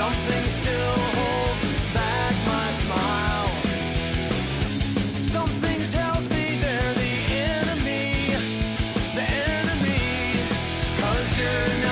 Something still holds back my smile. Something tells me they're the enemy, 'cause you're